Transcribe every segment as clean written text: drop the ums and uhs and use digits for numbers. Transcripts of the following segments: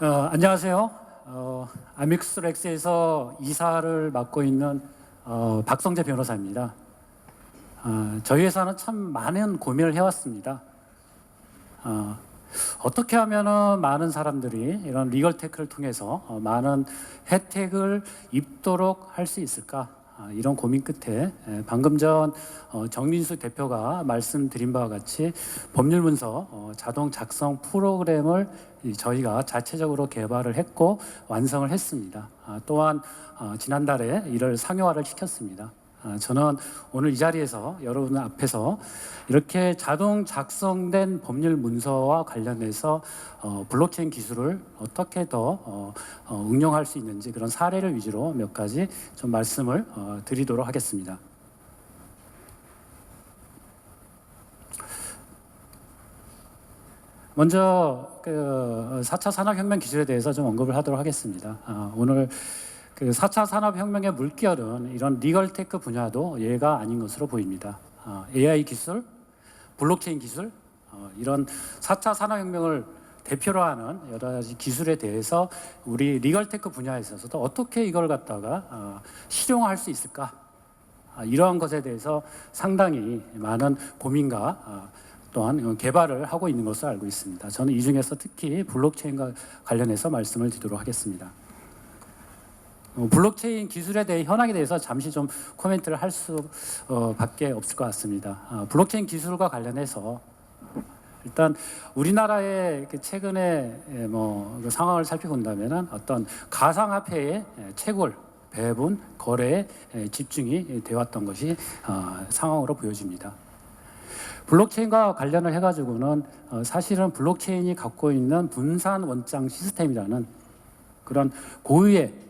안녕하세요. 아믹스렉스에서 이사를 맡고 있는 박성재 변호사입니다. 저희 회사는 참 많은 고민을 해왔습니다. 어떻게 하면은 많은 사람들이 이런 리걸 테크를 통해서 많은 혜택을 입도록 할 수 있을까? 이런 고민 끝에 방금 전 정민수 대표가 말씀드린 바와 같이 법률 문서 자동 작성 프로그램을 저희가 자체적으로 개발을 했고 완성을 했습니다. 또한 지난달에 이를 상용화를 시켰습니다. 저는 오늘 이 자리에서 여러분 앞에서 이렇게 자동 작성된 법률 문서와 관련해서 블록체인 기술을 어떻게 더 응용할 수 있는지 그런 사례를 위주로 몇 가지 좀 말씀을 드리도록 하겠습니다. 먼저 그 4차 산업혁명 기술에 대해서 좀 언급을 하도록 하겠습니다. 오늘 그 4차 산업혁명의 물결은 이런 리걸테크 분야도 예가 아닌 것으로 보입니다. AI 기술, 블록체인 기술, 이런 4차 산업혁명을 대표로 하는 여러 가지 기술에 대해서 우리 리걸테크 분야에 있어서도 어떻게 이걸 갖다가 실용화할 수 있을까? 이러한 것에 대해서 상당히 많은 고민과 또한 개발을 하고 있는 것으로 알고 있습니다. 저는 이 중에서 특히 블록체인과 관련해서 말씀을 드리도록 하겠습니다. 블록체인 기술에 대해 현황에 대해서 잠시 좀 코멘트를 할 수밖에 없을 것 같습니다. 블록체인 기술과 관련해서 일단 우리나라의 최근에 그 상황을 살펴본다면 어떤 가상화폐의 채굴, 배분, 거래에 집중이 되었던 것이 상황으로 보여집니다. 블록체인과 관련을 해가지고는 사실은 블록체인이 갖고 있는 분산 원장 시스템이라는 그런 고유의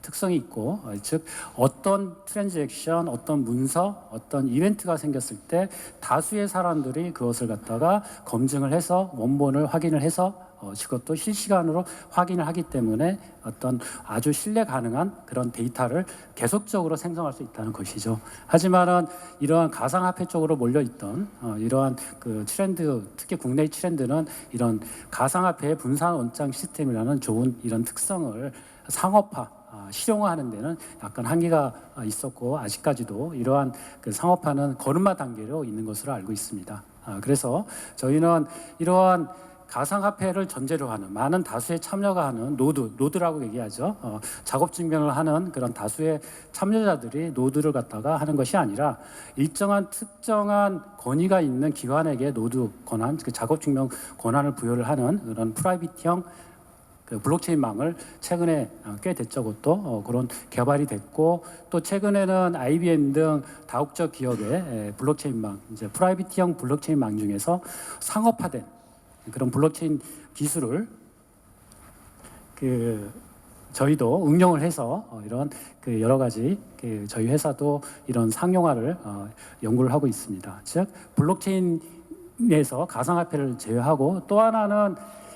특성이 있고, 즉 어떤 트랜잭션, 어떤 문서, 어떤 이벤트가 생겼을 때 다수의 사람들이 그것을 갖다가 검증을 해서 원본을 확인을 해서 그것도 실시간으로 확인을 하기 때문에 어떤 아주 신뢰 가능한 그런 데이터를 계속적으로 생성할 수 있다는 것이죠. 하지만은 이러한 가상화폐 쪽으로 몰려있던 이러한 그 트렌드, 특히 국내의 트렌드는 이런 가상화폐의 분산 원장 시스템이라는 좋은 이런 특성을 상업화 실용화하는 데는 약간 한계가 있었고 아직까지도 이러한 그 상업화는 걸음마 단계로 있는 것으로 알고 있습니다. 그래서 저희는 이러한 가상화폐를 전제로 하는 많은 다수의 참여가 하는 노드라고 얘기하죠. 작업 증명을 하는 그런 다수의 참여자들이 노드를 갖다가 하는 것이 아니라 일정한 특정한 권위가 있는 기관에게 노드 권한, 그 작업 증명 권한을 부여를 하는 그런 프라이빗형 그 블록체인망을 최근에 꽤 됐죠. 그것도 그런 개발이 됐고 또 최근에는 IBM 등 다국적 기업의 블록체인망, 이제 프라이빗형 블록체인망 중에서 상업화된 그런 블록체인 기술을 그 저희도 응용을 해서 이런 그 여러 가지 그 저희 회사도 이런 상용화를 연구를 하고 있습니다. 즉 블록체인에서 가상화폐를 제외하고 또 하나는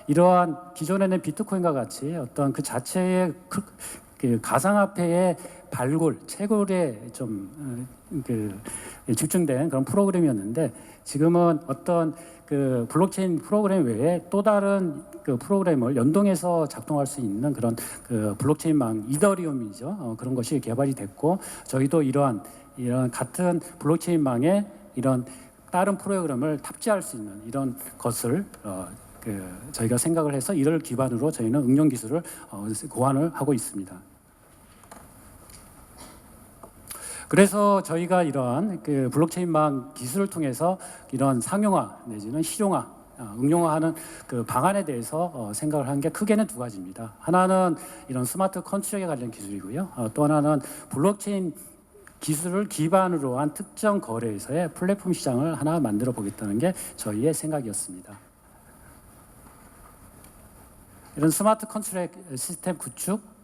이러한 기존에는 비트코인과 같이 어떤 그 자체의 그 가상화폐의 발굴, 채굴에 좀 집중된 그런 프로그램이었는데 지금은 어떤 그 블록체인 프로그램 외에 또 다른 그 프로그램을 연동해서 작동할 수 있는 그런 그 블록체인망 이더리움이죠. 그런 것이 개발이 됐고 저희도 이런 같은 블록체인망에 이런 다른 프로그램을 탑재할 수 있는 이런 것을 저희가 생각을 해서 이를 기반으로 저희는 응용 기술을 고안을 하고 있습니다. 그래서 저희가 이러한 그 블록체인망 기술을 통해서 이런 상용화 내지는 실용화, 응용화하는 그 방안에 대해서 생각을 한 게 크게는 두 가지입니다. 하나는 이런 스마트 컨트랙에 관련 기술이고요. 또 하나는 블록체인 기술을 기반으로 한 특정 거래에서의 플랫폼 시장을 하나 만들어 보겠다는 게 저희의 생각이었습니다. 이런 스마트 컨트랙 시스템 구축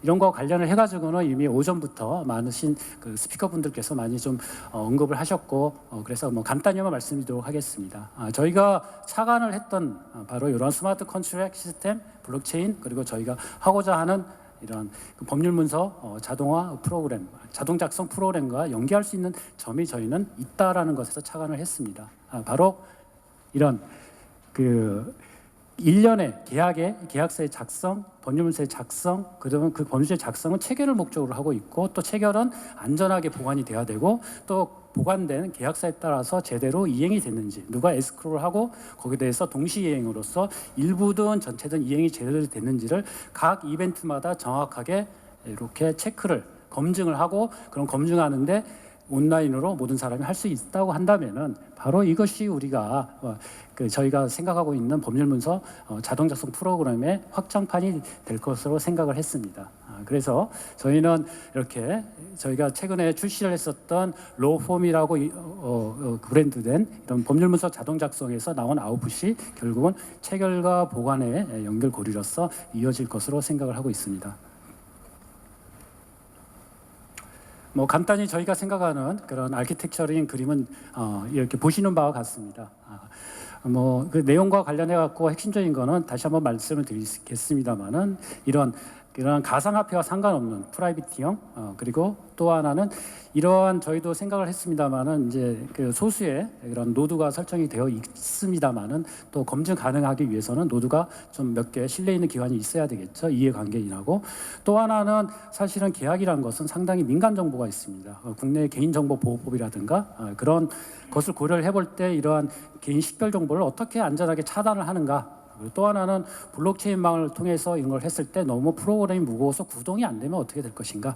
이런 거 관련을 해가지고는 이미 오전부터 많으신 그 스피커분들께서 많이 좀 언급을 하셨고 그래서 간단히만 말씀드리도록 하겠습니다. 저희가 착안을 했던 바로 이런 스마트 컨트랙 시스템, 블록체인 그리고 저희가 하고자 하는 이런 그 법률 문서 자동화 프로그램, 자동 작성 프로그램과 연계할 수 있는 점이 저희는 있다라는 것에서 착안을 했습니다. 바로 이런 그 일련의 계약서의 작성, 법률문서의 작성, 그러면 그 법률서의 작성은 체결을 목적으로 하고 있고, 또 체결은 안전하게 보관이 돼야 되고, 또 보관된 계약서에 따라서 제대로 이행이 됐는지, 누가 에스크로를 하고 거기에 대해서 동시 이행으로서 일부든 전체든 이행이 제대로 됐는지를 각 이벤트마다 정확하게 이렇게 체크를 검증을 하고, 그런 검증하는데 온라인으로 모든 사람이 할 수 있다고 한다면은 바로 이것이 우리가 저희가 생각하고 있는 법률문서 자동 작성 프로그램의 확장판이 될 것으로 생각을 했습니다. 그래서 저희는 이렇게 저희가 최근에 출시를 했었던 로폼이라고 브랜드된 이런 법률문서 자동 작성에서 나온 아웃풋이 결국은 체결과 보관의 연결고리로서 이어질 것으로 생각을 하고 있습니다. 뭐 간단히 저희가 생각하는 그런 아키텍처링 그림은 이렇게 보시는 바와 같습니다. 뭐 그 내용과 관련해 갖고 핵심적인 거는 다시 한번 말씀을 드리겠습니다만은 이런 가상화폐와 상관없는 프라이빗형, 그리고 또 하나는 이러한 저희도 생각을 했습니다만은 이제 그 소수의 그런 노드가 설정이 되어 있습니다만은 또 검증 가능하기 위해서는 노드가 좀 몇 개 신뢰 있는 기관이 있어야 되겠죠. 이해관계인하고. 또 하나는 사실은 계약이라는 것은 상당히 민감 정보가 있습니다. 국내 개인정보보호법이라든가 그런 것을 고려를 해볼 때 이러한 개인 식별 정보를 어떻게 안전하게 차단을 하는가. 또 하나는 블록체인망을 통해서 이런 걸 했을 때 너무 프로그램이 무거워서 구동이 안 되면 어떻게 될 것인가.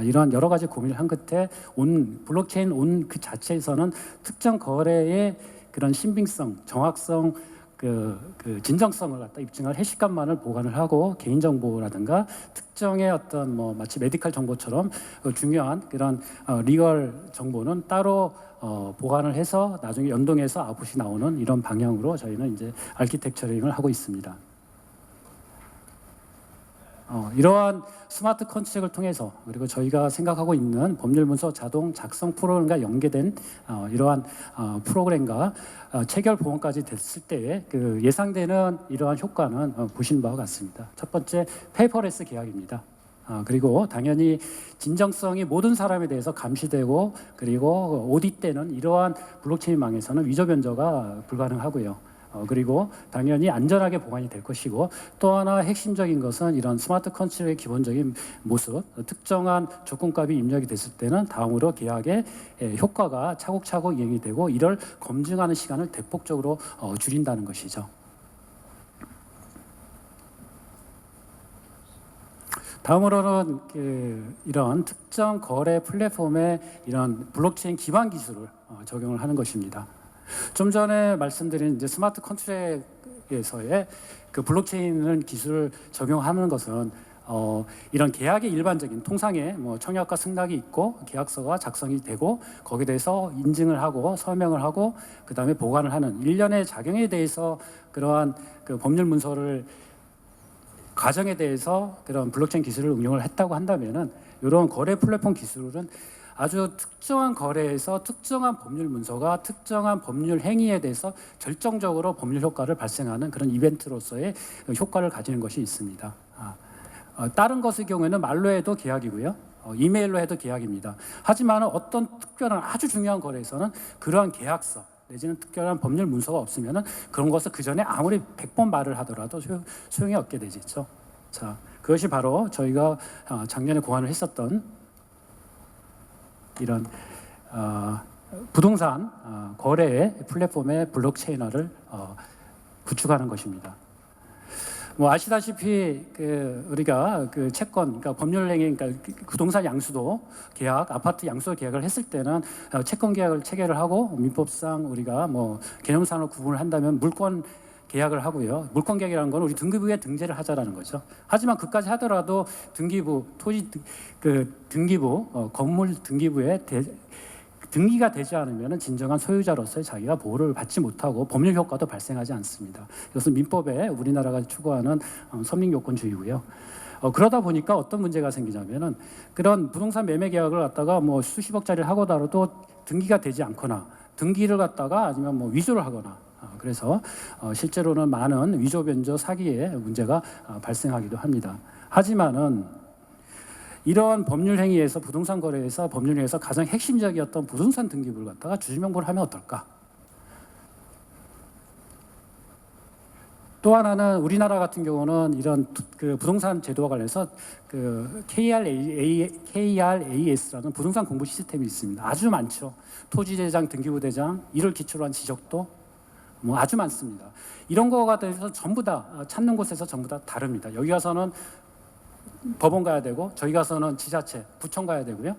이러한 여러 가지 고민을 한 끝에 블록체인 그 자체에서는 특정 거래의 그런 신빙성, 정확성, 그 진정성을 갖다 입증할 해시값만을 보관을 하고 개인정보라든가 특정의 어떤 뭐 마치 메디컬 정보처럼 중요한 그런 리걸 정보는 따로 보관을 해서 나중에 연동해서 아웃풋이 나오는 이런 방향으로 저희는 이제 아키텍처링을 하고 있습니다. 이러한 스마트 컨트랙을 통해서 그리고 저희가 생각하고 있는 법률문서 자동 작성 프로그램과 연계된 이러한 프로그램과 체결 보험까지 됐을 때의 그 예상되는 이러한 효과는 보신 바와 같습니다. 첫 번째, 페이퍼레스 계약입니다. 그리고 당연히 진정성이 모든 사람에 대해서 감시되고, 그리고 오디트 때는 이러한 블록체인망에서는 위조 변조가 불가능하고요. 그리고 당연히 안전하게 보관이 될 것이고, 또 하나 핵심적인 것은 이런 스마트 컨트랙의 기본적인 모습, 특정한 조건값이 입력이 됐을 때는 다음으로 계약의 효과가 차곡차곡 이행이 되고, 이를 검증하는 시간을 대폭적으로 줄인다는 것이죠. 다음으로는 이런 특정 거래 플랫폼의 이런 블록체인 기반 기술을 적용을 하는 것입니다. 좀 전에 말씀드린 이제 스마트 컨트랙에서의 그 블록체인을 기술을 적용하는 것은 이런 계약의 일반적인 통상의 뭐 청약과 승낙이 있고 계약서가 작성이 되고 거기에 대해서 인증을 하고 서명을 하고 그 다음에 보관을 하는 일련의 작용에 대해서 그러한 그 법률 문서를 과정에 대해서 그런 블록체인 기술을 응용을 했다고 한다면은 이런 거래 플랫폼 기술은 아주 특정한 거래에서 특정한 법률 문서가 특정한 법률 행위에 대해서 결정적으로 법률 효과를 발생하는 그런 이벤트로서의 효과를 가지는 것이 있습니다. 다른 것의 경우에는 말로 해도 계약이고요. 이메일로 해도 계약입니다. 하지만 어떤 특별한 아주 중요한 거래에서는 그러한 계약서 내지는 특별한 법률 문서가 없으면 그런 것을 그 전에 아무리 100번 말을 하더라도 소용이 없게 되죠. 자, 그것이 바로 저희가 작년에 고안을 했었던 이런 부동산 거래의 플랫폼의 블록체인화를 구축하는 것입니다. 뭐 아시다시피 우리가 그 채권, 그러니까 법률행위, 그러니까 부동산 양수도 계약, 아파트 양수도 계약을 했을 때는 채권 계약을 체결을 하고 민법상 우리가 뭐 개념상으로 구분을 한다면 물권 계약을 하고요. 물권 계약이라는 건 우리 등기부에 등재를 하자라는 거죠. 하지만 그까지 하더라도 등기부, 토지 등기부, 건물 등기부에 등기가 되지 않으면 진정한 소유자로서의 자기가 보호를 받지 못하고 법률 효과도 발생하지 않습니다. 이것은 민법에 우리나라가 추구하는 선민요건주의고요. 그러다 보니까 어떤 문제가 생기냐면은 그런 부동산 매매 계약을 갖다가 뭐 수십억짜리를 하고더라도 등기가 되지 않거나 등기를 갖다가 아니면 뭐 위조를 하거나 그래서 실제로는 많은 위조 변조 사기의 문제가 발생하기도 합니다. 하지만은 이러한 법률 행위에서 부동산 거래에서 법률 행위에서 가장 핵심적이었던 부동산 등기부를 갖다가 주주명부를 하면 어떨까? 또 하나는 우리나라 같은 경우는 이런 그 부동산 제도와 관련해서 그 KRAS라는 부동산 공부 시스템이 있습니다. 아주 많죠. 토지대장, 등기부대장, 이를 기초로 한 지적도 뭐 아주 많습니다. 이런 거가 대해서 전부 다 찾는 곳에서 전부 다 다릅니다. 여기 가서는 법원 가야 되고 저희 가서는 지자체, 구청 가야 되고요.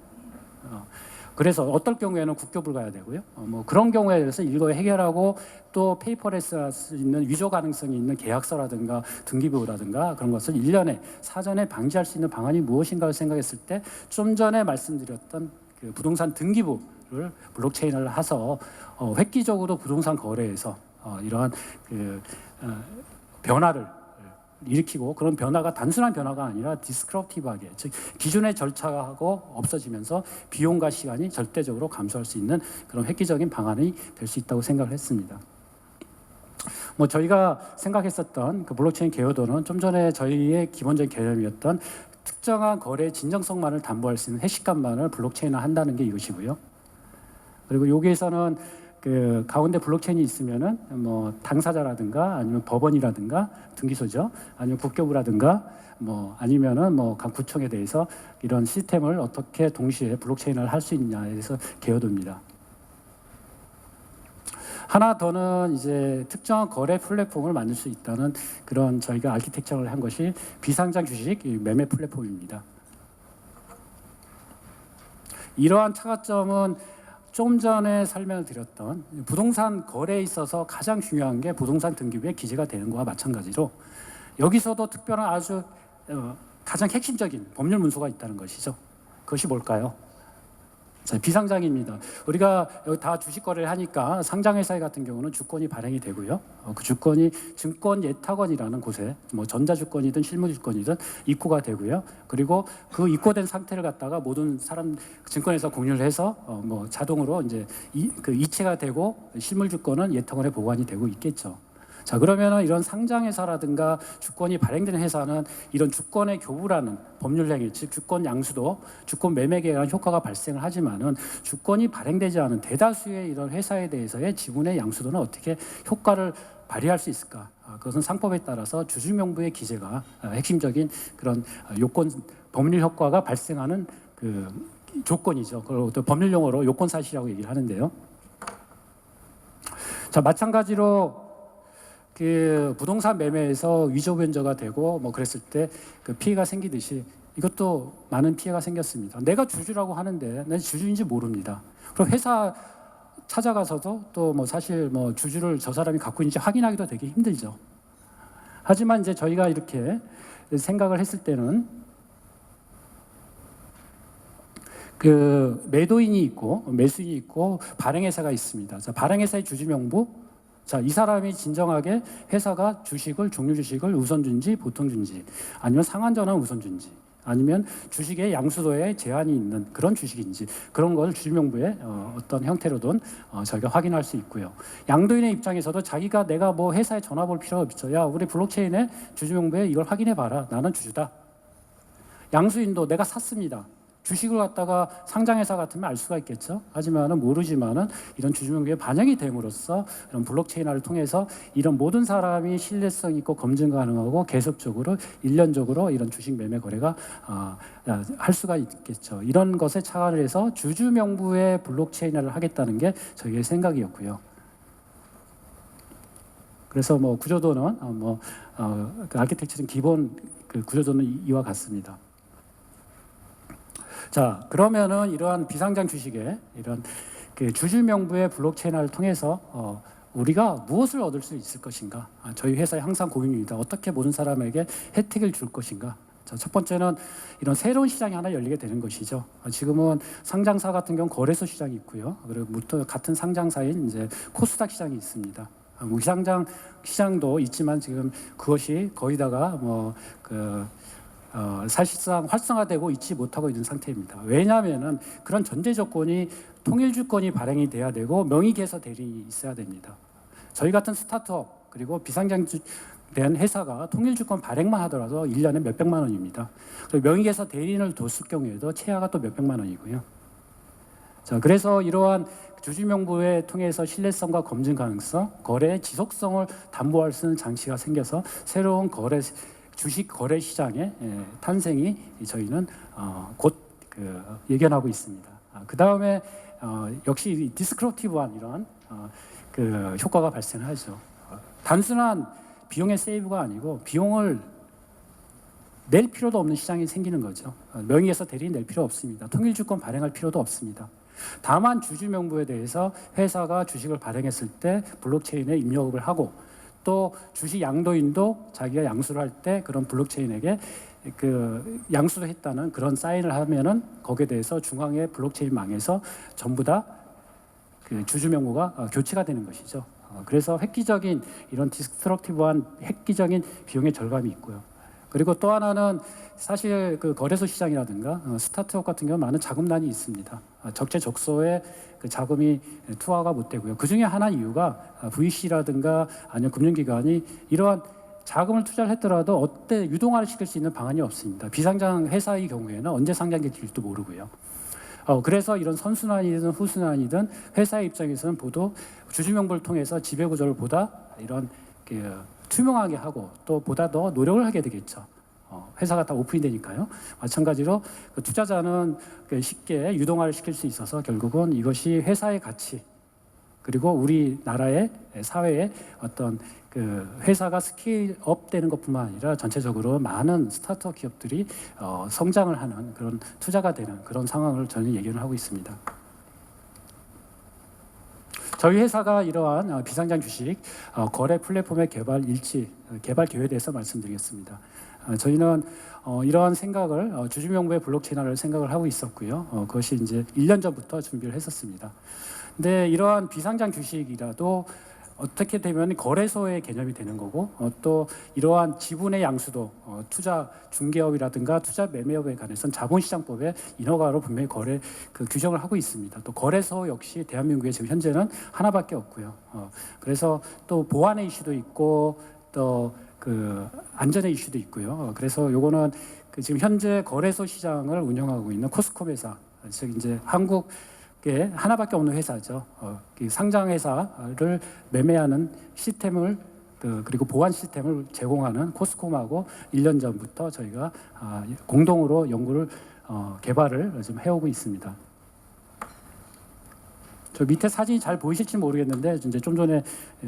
그래서 어떨 경우에는 국교부를 가야 되고요. 뭐 그런 경우에 대해서 이거 해결하고 또 페이퍼레스 할 수 있는 위조 가능성이 있는 계약서라든가 등기부라든가 그런 것을 1년에 사전에 방지할 수 있는 방안이 무엇인가를 생각했을 때 좀 전에 말씀드렸던 그 부동산 등기부를 블록체인을 해서 획기적으로 부동산 거래에서 이러한 그 변화를 일으키고 그런 변화가 단순한 변화가 아니라 디스크럽티브하게 즉 기존의 절차하고 없어지면서 비용과 시간이 절대적으로 감소할 수 있는 그런 획기적인 방안이 될 수 있다고 생각을 했습니다. 뭐 저희가 생각했었던 그 블록체인 개요도는 좀 전에 저희의 기본적인 개념이었던 특정한 거래의 진정성만을 담보할 수 있는 해시값만을 블록체인화 한다는 게 이것이고요. 그리고 여기에서는 그 가운데 블록체인이 있으면은 뭐 당사자라든가 아니면 법원이라든가 등기소죠, 아니면 국교부라든가 뭐 아니면은 뭐 각 구청에 대해서 이런 시스템을 어떻게 동시에 블록체인을 할 수 있냐에 대해서 개요도입니다. 하나 더는 이제 특정한 거래 플랫폼을 만들 수 있다는 그런 저희가 아키텍처를 한 것이 비상장 주식 매매 플랫폼입니다. 이러한 차가점은 좀 전에 설명을 드렸던 부동산 거래에 있어서 가장 중요한 게 부동산 등기부에 기재가 되는 것과 마찬가지로 여기서도 특별한 아주 가장 핵심적인 법률 문서가 있다는 것이죠. 그것이 뭘까요? 자, 비상장입니다. 우리가 여기 다 주식 거래를 하니까 상장회사 같은 경우는 주권이 발행이 되고요. 그 주권이 증권예탁원이라는 곳에 뭐 전자주권이든 실무주권이든 입고가 되고요. 그리고 그 입고된 상태를 갖다가 모든 사람 증권회사 공유를 해서 뭐 자동으로 이제 그 이체가 되고 실물주권은 예탁원에 보관이 되고 있겠죠. 자, 그러면은 이런 상장회사라든가 주권이 발행된 회사는 이런 주권의 교부라는 법률 행위, 즉 주권 양수도 주권 매매에 의한 효과가 발생을 하지만은 주권이 발행되지 않은 대다수의 이런 회사에 대해서의 지분의 양수도는 어떻게 효과를 발휘할 수 있을까? 그것은 상법에 따라서 주주명부의 기재가 핵심적인 그런 요건 법률 효과가 발생하는 그 조건이죠. 그걸 또 법률 용어로 요건 사실이라고 얘기를 하는데요. 자, 마찬가지로 그 부동산 매매에서 위조 변조가 되고 뭐 그랬을 때 그 피해가 생기듯이 이것도 많은 피해가 생겼습니다. 내가 주주라고 하는데 난 주주인지 모릅니다. 그럼 회사 찾아가서도 또 뭐 사실 뭐 주주를 저 사람이 갖고 있는지 확인하기도 되게 힘들죠. 하지만 이제 저희가 이렇게 생각을 했을 때는 그 매도인이 있고 매수인이 있고 발행회사가 있습니다. 자, 발행회사의 주주명부, 자, 이 사람이 진정하게 회사가 주식을 종류 주식을 우선 준지 보통 준지 아니면 상한 전환 우선 준지 아니면 주식의 양수도에 제한이 있는 그런 주식인지 그런 걸 주주명부의 어떤 형태로든 저희가 확인할 수 있고요. 양도인의 입장에서도 자기가 내가 뭐 회사에 전화 볼 필요가 없죠. 야, 우리 블록체인에 주주명부에 이걸 확인해 봐라. 나는 주주다. 양수인도 내가 샀습니다. 주식을 갖다가 상장회사 같으면 알 수가 있겠죠. 하지만은 모르지만은 이런 주주명부에 반영이 됨으로써 이런 블록체인화를 통해서 이런 모든 사람이 신뢰성 있고 검증 가능하고 계속적으로 일련적으로 이런 주식 매매 거래가 할 수가 있겠죠. 이런 것에 착안을 해서 주주명부의 블록체인화를 하겠다는 게 저희의 생각이었고요. 그래서 뭐 구조도는 그 아키텍처는 기본 그 구조도는 이와 같습니다. 자, 그러면은 이러한 비상장 주식의 이런 그 주주명부의 블록체인화를 통해서 우리가 무엇을 얻을 수 있을 것인가? 저희 회사의 항상 고민입니다. 어떻게 모든 사람에게 혜택을 줄 것인가? 자, 첫 번째는 이런 새로운 시장이 하나 열리게 되는 것이죠. 지금은 상장사 같은 경우 거래소 시장이 있고요. 그리고 같은 상장사인 이제 코스닥 시장이 있습니다. 무상장 시장도 있지만 지금 그것이 거의다가 사실상 활성화되고 있지 못하고 있는 상태입니다. 왜냐하면은 그런 전제 조건이 통일주권이 발행이 돼야 되고 명의개서 대리인이 있어야 됩니다. 저희 같은 스타트업 그리고 비상장된 회사가 통일주권 발행만 하더라도 1년에 몇백만 원입니다. 그리고 명의개서 대리인을 뒀을 경우에도 최하가 또 몇백만 원이고요. 자, 그래서 이러한 주주명부에 통해서 신뢰성과 검증 가능성, 거래의 지속성을 담보할 수 있는 장치가 생겨서 새로운 주식 거래 시장의 탄생이 저희는 곧 예견하고 있습니다. 그 다음에 역시 디스크립티브한 이런 효과가 발생하죠. 단순한 비용의 세이브가 아니고 비용을 낼 필요도 없는 시장이 생기는 거죠. 명의에서 대리인 낼 필요 없습니다. 통일주권 발행할 필요도 없습니다. 다만 주주명부에 대해서 회사가 주식을 발행했을 때 블록체인에 입력을 하고 또 주식 양도인도 자기가 양수를 할 때 그런 블록체인에게 양수를 했다는 그런 사인을 하면은 거기에 대해서 중앙의 블록체인망에서 전부 다 주주명부가 교체가 되는 것이죠. 그래서 획기적인 이런 디스트럭티브한 획기적인 비용의 절감이 있고요. 그리고 또 하나는 사실 거래소 시장이라든가 스타트업 같은 경우 많은 자금난이 있습니다. 적재적소에 자금이 투하가 못 되고요. 그 중에 하나 이유가 VC라든가 아니면 금융기관이 이러한 자금을 투자를 했더라도 어때 유동화를 시킬 수 있는 방안이 없습니다. 비상장 회사의 경우에는 언제 상장될지도 모르고요. 그래서 이런 선순환이든 후순환이든 회사의 입장에서는 모두 주주명부를 통해서 지배구조를 보다 이런 투명하게 하고 또 보다 더 노력을 하게 되겠죠. 회사가 다 오픈이 되니까요. 마찬가지로 투자자는 쉽게 유동화를 시킬 수 있어서 결국은 이것이 회사의 가치 그리고 우리나라의 사회의 어떤 회사가 스케일업 되는 것뿐만 아니라 전체적으로 많은 스타트업 기업들이 성장을 하는 그런 투자가 되는 그런 상황을 저는 예견을 하고 있습니다. 저희 회사가 이러한 비상장 주식 거래 플랫폼의 개발 계획에 대해서 말씀드리겠습니다. 저희는 이러한 생각을 주주명부의 블록체인화를 생각을 하고 있었고요. 그것이 이제 1년 전부터 준비를 했었습니다. 근데 이러한 비상장 주식이라도 어떻게 되면 거래소의 개념이 되는 거고 또 이러한 지분의 양수도 투자 중개업이라든가 투자 매매업에 관해서는 자본시장법의 인허가로 분명히 규정을 하고 있습니다. 또 거래소 역시 대한민국에 지금 현재는 하나밖에 없고요. 그래서 또 보안의 이슈도 있고 또 안전의 이슈도 있고요. 그래서 요거는 지금 현재 거래소 시장을 운영하고 있는 코스코 회사, 즉 이제 한국 하나밖에 없는 회사죠. 상장 회사를 매매하는 시스템을 그리고 보안 시스템을 제공하는 코스콤하고 1년 전부터 저희가 공동으로 연구를 개발을 좀 해오고 있습니다. 저 밑에 사진이 잘 보이실지 모르겠는데 이제 좀 전에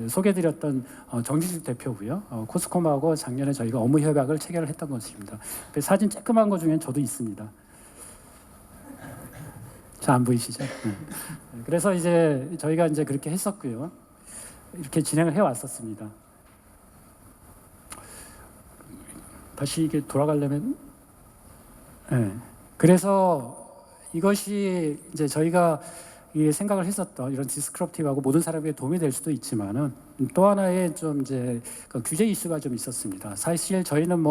소개드렸던 정지식 대표고요. 코스콤하고 작년에 저희가 업무 협약을 체결을 했던 것입니다. 그 사진 쬐끄만 거 중에 저도 있습니다. 잘 안 보이시죠? 그래서 이제 저희가 이제 그렇게 했었고요. 이렇게 진행을 해왔었습니다. 다시 이게 돌아가려면, 그래서 이것이 이제 저희가 생각을 했었던 이런 디스크립티브하고 모든 사람에게 도움이 될 수도 있지만은 또 하나의 좀 이제 규제 이슈가 좀 있었습니다. 사실 저희는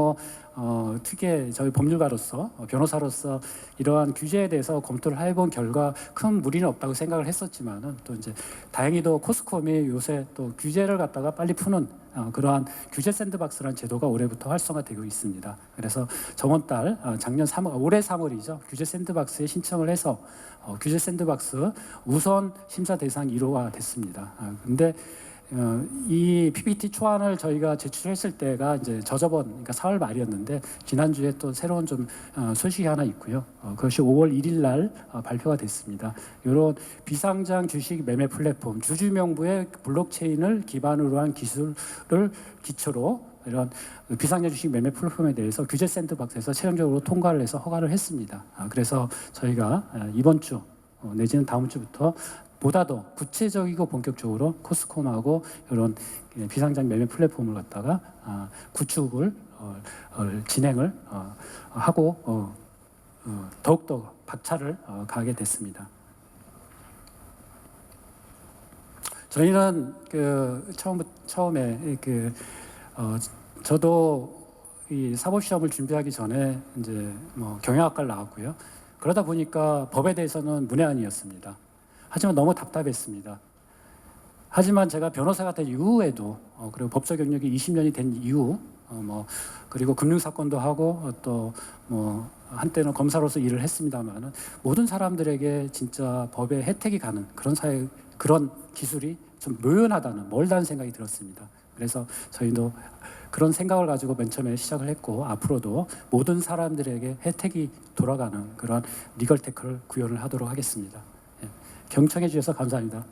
특히 저희 법률가로서 변호사로서 이러한 규제에 대해서 검토를 해본 결과 큰 무리는 없다고 생각을 했었지만은 또 이제 다행히도 코스콤이 요새 또 규제를 갖다가 빨리 푸는 그러한 규제 샌드박스라는 제도가 올해부터 활성화되고 있습니다. 그래서 저번 달 올해 3월이죠. 규제 샌드박스에 신청을 해서 규제 샌드박스 우선 심사 대상 1호가 됐습니다. 근데 이 PPT 초안을 저희가 제출했을 때가 이제 그러니까 4월 말이었는데 지난주에 또 새로운 좀 소식이 하나 있고요. 그것이 5월 1일 날 발표가 됐습니다. 이런 비상장 주식 매매 플랫폼 주주명부의 블록체인을 기반으로 한 기술을 기초로 이런 비상장 주식 매매 플랫폼에 대해서 규제 샌드박스에서 최종적으로 통과를 해서 허가를 했습니다. 그래서 저희가 이번 주 내지는 다음 주부터 보다 더 구체적이고 본격적으로 코스콤하고 이런 비상장 매매 플랫폼을 갖다가 구축을 진행을 하고 더욱더 박차를 가하게 됐습니다. 저희는 처음에 저도 이 사법 시험을 준비하기 전에 이제 경영학과를 나왔고요. 그러다 보니까 법에 대해서는 문외한이었습니다. 하지만 너무 답답했습니다. 하지만 제가 변호사가 된 이후에도 그리고 법조 경력이 20년이 된 이후 그리고 금융 사건도 하고 또 한때는 검사로서 일을 했습니다만은 모든 사람들에게 진짜 법의 혜택이 가는 그런 사회, 그런 기술이 좀 묘연하다는, 멀다는 생각이 들었습니다. 그래서 저희도 그런 생각을 가지고 맨 처음에 시작을 했고, 앞으로도 모든 사람들에게 혜택이 돌아가는 그런 리걸 테크를 구현을 하도록 하겠습니다. 예. 경청해 주셔서 감사합니다.